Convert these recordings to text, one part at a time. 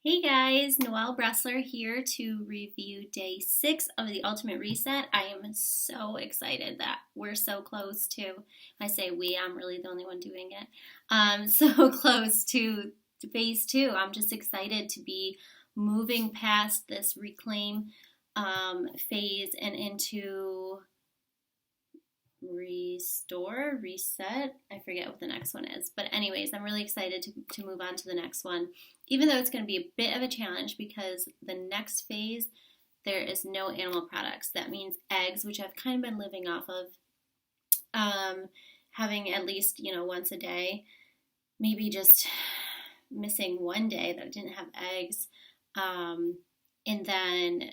Hey guys, Noelle Bressler here to review day 6 of the Ultimate Reset. I am so excited that we're so close to, I say we, I'm really the only one doing it, so close to phase 2. I'm just excited to be moving past this reclaim phase and into reset. I forget what the next one is. But, anyways, I'm really excited to move on to the next one, even though it's going to be a bit of a challenge because the next phase, there is no animal products. That means eggs, which I've kind of been living off of, having at least, once a day, maybe just missing one day that I didn't have eggs. And then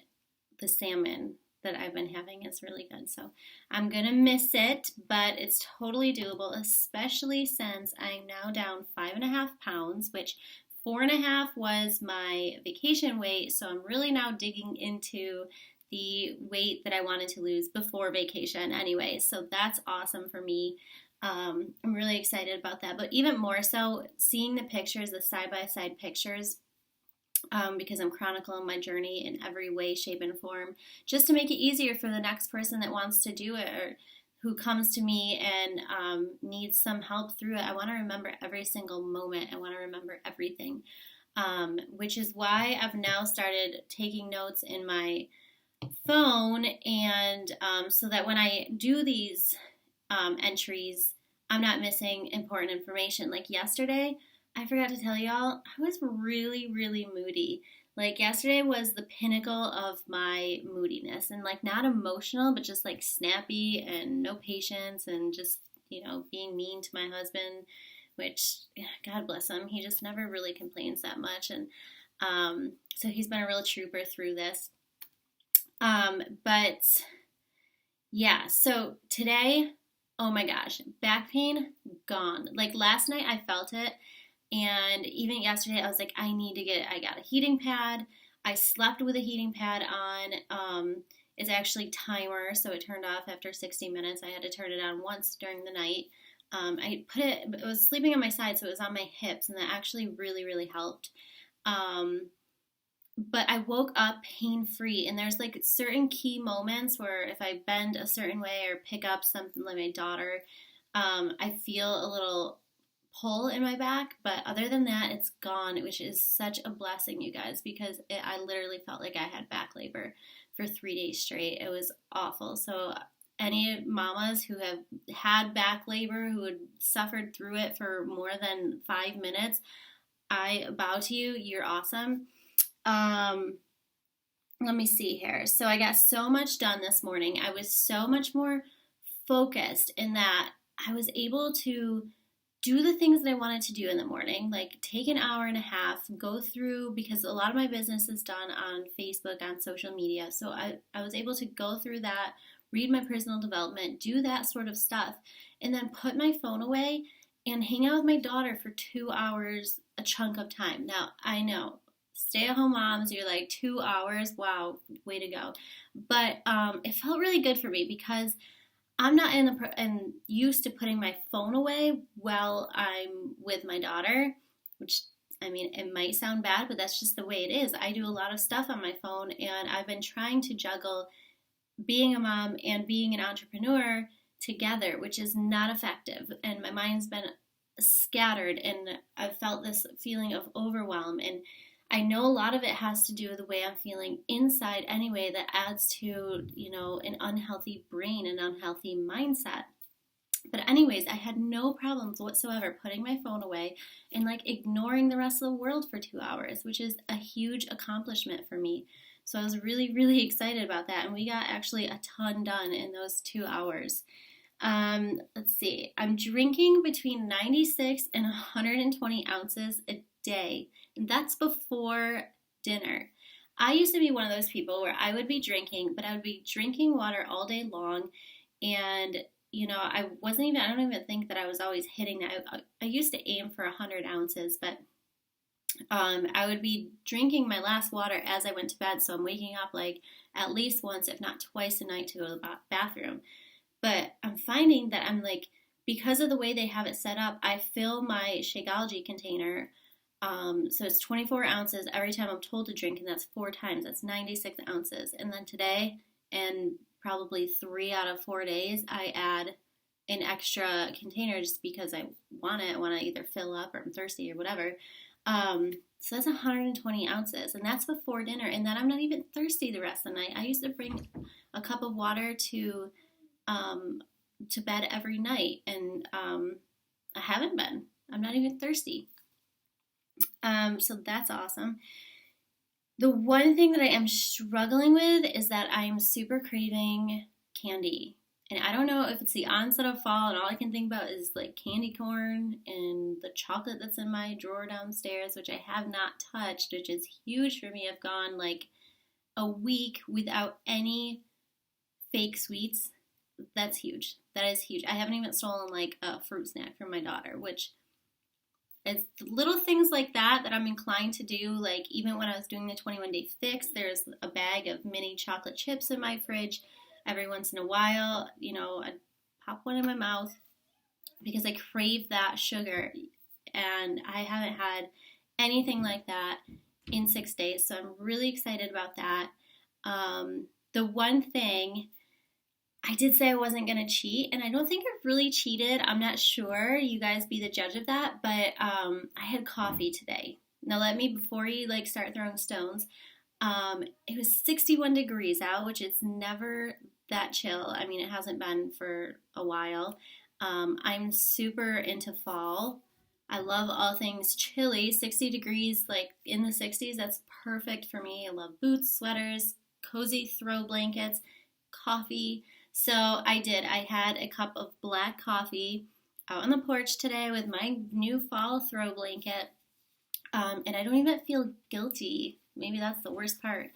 the salmon that I've been having is really good. So I'm going to miss it, but it's totally doable, especially since I'm now down 5.5 pounds, which 4.5 was my vacation weight. So I'm really now digging into the weight that I wanted to lose before vacation anyway. So that's awesome for me. I'm really excited about that. But even more so, seeing the pictures, the side-by-side pictures, because I'm chronicling my journey in every way, shape, and form, just to make it easier for the next person that wants to do it or who comes to me and needs some help through it. I want to remember every single moment. I want to remember everything, which is why I've now started taking notes in my phone, and so that when I do these entries, I'm not missing important information. Like yesterday, I forgot to tell y'all, I was really, really moody. Like yesterday was the pinnacle of my moodiness, and like not emotional, but just like snappy and no patience and just, being mean to my husband, which, God bless him, he just never really complains that much. And so he's been a real trooper through this. But yeah, so today, oh my gosh, back pain gone. Like last night I felt it, and even yesterday I was like, I got a heating pad. I slept with a heating pad on. It's actually timer, so it turned off after 60 minutes. I had to turn it on once during the night. I was sleeping on my side, so it was on my hips, and that actually really, really helped. Um, but I woke up pain free. And there's like certain key moments where if I bend a certain way or pick up something like my daughter, I feel a little pull in my back. But other than that, it's gone, which is such a blessing, you guys, because I literally felt like I had back labor for 3 days straight. It was awful. So, any mamas who have had back labor, who had suffered through it for more than 5 minutes, I bow to you. You're awesome. Um, Let me see here. So I got so much done this morning. I was so much more focused in that I was able to do the things that I wanted to do in the morning, like take an hour and a half, go through, because a lot of my business is done on Facebook, on social media. So I was able to go through that, read my personal development, do that sort of stuff, and then put my phone away and hang out with my daughter for 2 hours, a chunk of time. Now, I know stay-at-home moms, you're like 2 hours, wow, way to go. But it felt really good for me because I'm not and used to putting my phone away while I'm with my daughter, which, I mean, it might sound bad, but that's just the way it is. I do a lot of stuff on my phone, and I've been trying to juggle being a mom and being an entrepreneur together, which is not effective. And my mind's been scattered, and I've felt this feeling of overwhelm. And I know a lot of it has to do with the way I'm feeling inside anyway, that adds to, an unhealthy brain, an unhealthy mindset. But anyways, I had no problems whatsoever putting my phone away and like ignoring the rest of the world for 2 hours, which is a huge accomplishment for me. So I was really, really excited about that. And we got actually a ton done in those 2 hours. Let's see. I'm drinking between 96 and 120 ounces a day. And that's before dinner. I used to be one of those people where I would be drinking, but I would be drinking water all day long. And, I don't even think that I was always hitting that. I used to aim for 100 ounces, but I would be drinking my last water as I went to bed. So I'm waking up like at least once, if not twice a night to go to the bathroom. But I'm finding that I'm like, because of the way they have it set up, I fill my Shakeology container So it's 24 ounces every time I'm told to drink, and that's 4 times. That's 96 ounces. And then today, and probably 3 out of 4 days, I add an extra container just because I want it. I want to either fill up or I'm thirsty or whatever. So that's 120 ounces, and that's before dinner. And then I'm not even thirsty the rest of the night. I used to bring a cup of water um, to bed every night, and I haven't been. I'm not even thirsty. So that's awesome. The one thing that I am struggling with is that I'm super craving candy. And I don't know if it's the onset of fall, and all I can think about is like candy corn and the chocolate that's in my drawer downstairs, which I have not touched, which is huge for me. I've gone like a week without any fake sweets. That's huge. That is huge. I haven't even stolen like a fruit snack from my daughter, which it's little things like that that I'm inclined to do. Like even when I was doing the 21-day fix, there's a bag of mini chocolate chips in my fridge. Every once in a while, I'd pop one in my mouth because I crave that sugar. And I haven't had anything like that in 6 days. So I'm really excited about that. The one thing I did say I wasn't going to cheat, and I don't think I've really cheated. I'm not sure. You guys be the judge of that. But I had coffee today. Now let me, before you like start throwing stones, it was 61 degrees out, which is never that chill. I mean, it hasn't been for a while. I'm super into fall. I love all things chilly. 60 degrees, like in the 60s, that's perfect for me. I love boots, sweaters, cozy throw blankets, coffee. So I did. I had a cup of black coffee out on the porch today with my new fall throw blanket. And I don't even feel guilty. Maybe that's the worst part.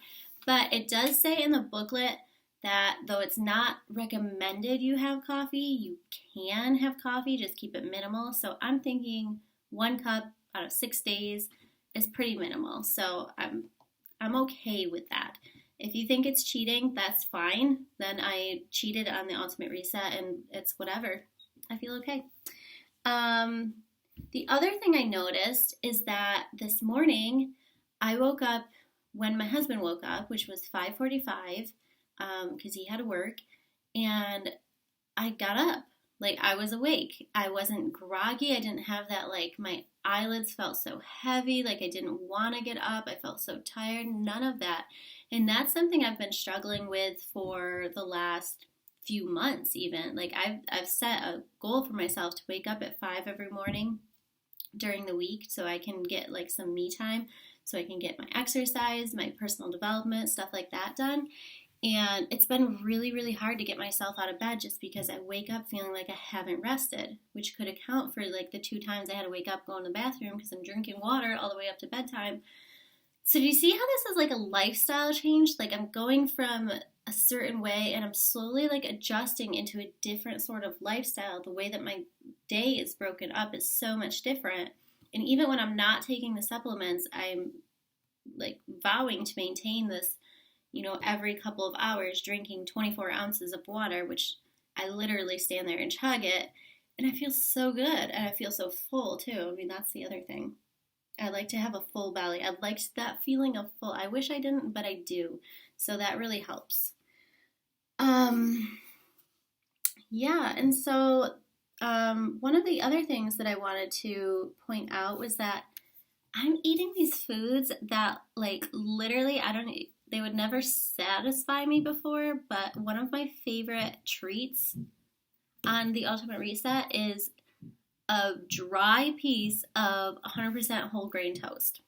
But it does say in the booklet that though it's not recommended you have coffee, you can have coffee, just keep it minimal. So I'm thinking 1 cup out of 6 days is pretty minimal. So I'm okay with that. If you think it's cheating, that's fine. Then I cheated on the Ultimate Reset and it's whatever. I feel okay. The other thing I noticed is that this morning I woke up when my husband woke up, which was 5:45, because he had to work, and I got up. Like I was awake. I wasn't groggy. I didn't have that like my eyelids felt so heavy, like I didn't want to get up. I felt so tired. None of that. And that's something I've been struggling with for the last few months even. Like I've set a goal for myself to wake up at 5 every morning during the week so I can get like some me time, so I can get my exercise, my personal development, stuff like that done. And it's been really, really hard to get myself out of bed just because I wake up feeling like I haven't rested, which could account for like the 2 times I had to wake up, go in the bathroom because I'm drinking water all the way up to bedtime. So do you see how this is like a lifestyle change? Like I'm going from a certain way and I'm slowly like adjusting into a different sort of lifestyle. The way that my day is broken up is so much different. And even when I'm not taking the supplements, I'm like vowing to maintain this, every couple of hours drinking 24 ounces of water, which I literally stand there and chug it. And I feel so good and I feel so full too. I mean, that's the other thing. I like to have a full belly. I liked that feeling of full. I wish I didn't, but I do. So that really helps. Yeah, and so one of the other things that I wanted to point out was that I'm eating these foods that like literally they would never satisfy me before, but one of my favorite treats on the Ultimate Reset is a dry piece of 100% whole grain toast.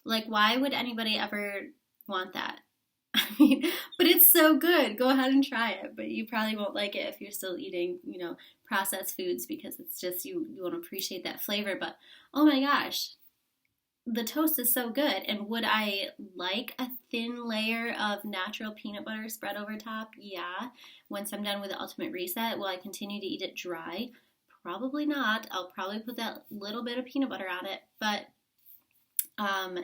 Like, why would anybody ever want that? I mean, but it's so good. Go ahead and try it. But you probably won't like it if you're still eating, processed foods because it's just you won't appreciate that flavor. But oh my gosh, the toast is so good. And would I like a thin layer of natural peanut butter spread over top? Yeah. Once I'm done with the Ultimate Reset, will I continue to eat it dry? Probably not. I'll probably put that little bit of peanut butter on it, but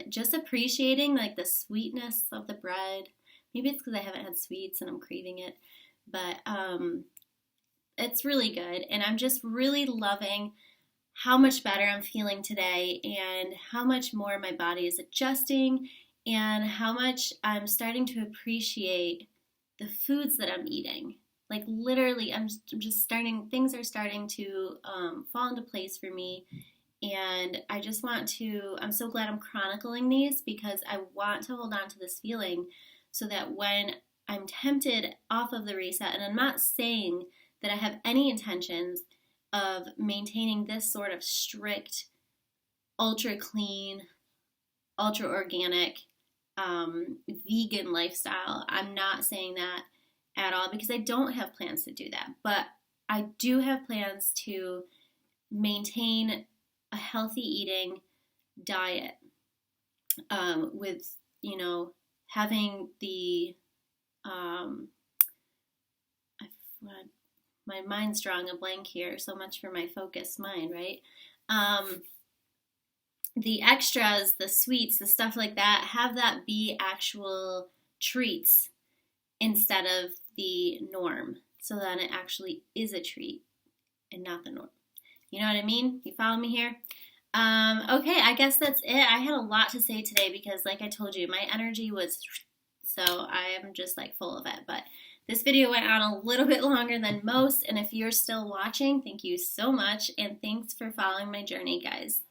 just appreciating like the sweetness of the bread. Maybe it's because I haven't had sweets and I'm craving it, but it's really good. And I'm just really loving how much better I'm feeling today and how much more my body is adjusting and how much I'm starting to appreciate the foods that I'm eating. Like literally, I'm just starting, things are starting to fall into place for me. And I just want to, I'm so glad I'm chronicling these because I want to hold on to this feeling so that when I'm tempted off of the reset, and I'm not saying that I have any intentions of maintaining this sort of strict, ultra clean, ultra organic, vegan lifestyle. I'm not saying that at all because I don't have plans to do that. But I do have plans to maintain a healthy eating diet with, having the, my mind's drawing a blank here, so much for my focused mind, right? The extras, the sweets, the stuff like that, have that be actual treats instead of the norm. So then it actually is a treat and not the norm. You know what I mean? You follow me here? Okay, I guess that's it. I had a lot to say today because, like I told you, my energy was, so I am just like full of it. But this video went on a little bit longer than most, and if you're still watching, thank you so much, and thanks for following my journey, guys.